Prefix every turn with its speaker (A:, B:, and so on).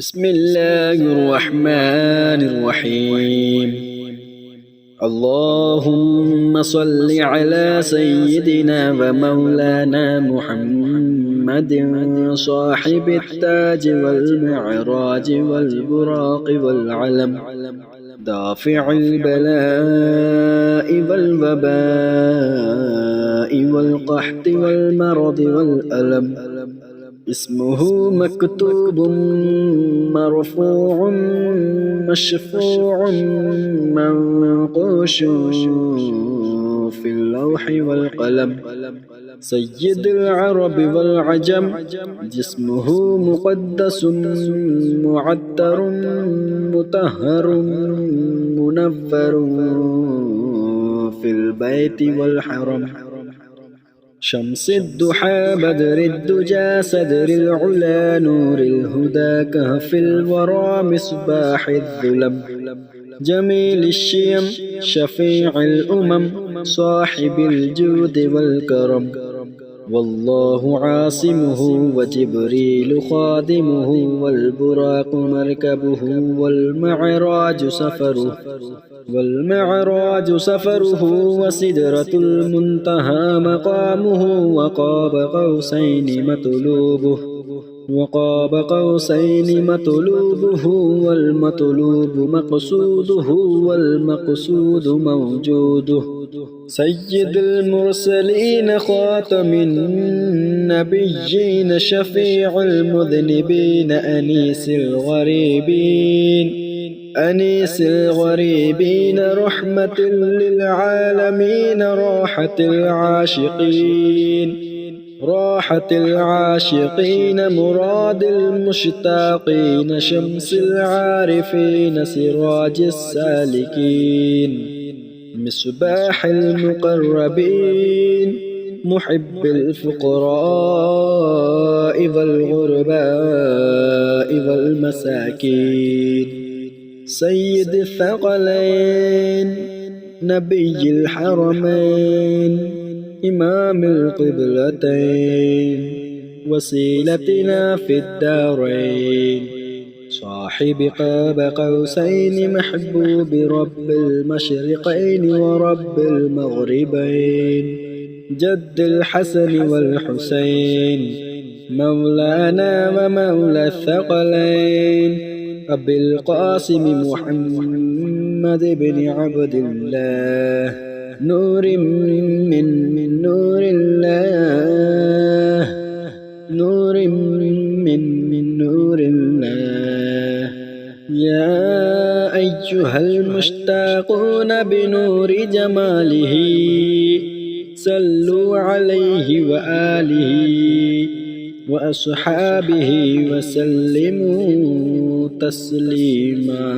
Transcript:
A: بسم الله الرحمن الرحيم. اللهم صل على سيدنا ومولانا محمد صاحب التاج والمعراج والبراق والعلم، دافع البلاء والوباء والقحط والمرض والألم. اسمه مكتوب مرفوع مشفوع منقوش في اللوح والقلم. سيد العرب والعجم، جسمه مقدس معتر مطهر منفر في البيت والحرم. شمس الضحى بدر الدجى صدر العلا نور الهدى كهف الورى مصباح الظلم. جميل الشيم شفيع الأمم صاحب الجود والكرم. والله عاصمه وجبريل خادمه والبراق مركبه والمعراج سفره وسدرة المنتهى مقامه وقاب قوسين مطلوبه والمطلوب مقصوده والمقصود موجوده. سيد المرسلين خاتم النبيين شفيع المذنبين أنيس الغريبين رحمة للعالمين راحة العاشقين مراد المشتاقين شمس العارفين سراج السالكين مصباح المقربين محب الفقراء والغرباء والمساكين. سيد الثقلين نبي الحرمين إمام القبلتين وسيلتنا في الدارين. صاحب قاب قوسين محبوب رب المشرقين ورب المغربين. جد الحسن والحسين مولانا ومولى الثقلين. أبي القاسم محمد بن عبد الله نور من نور الله يا أيها المشتاقون بنور جماله صلوا عليه وآله وأصحابه وسلموا تسليما.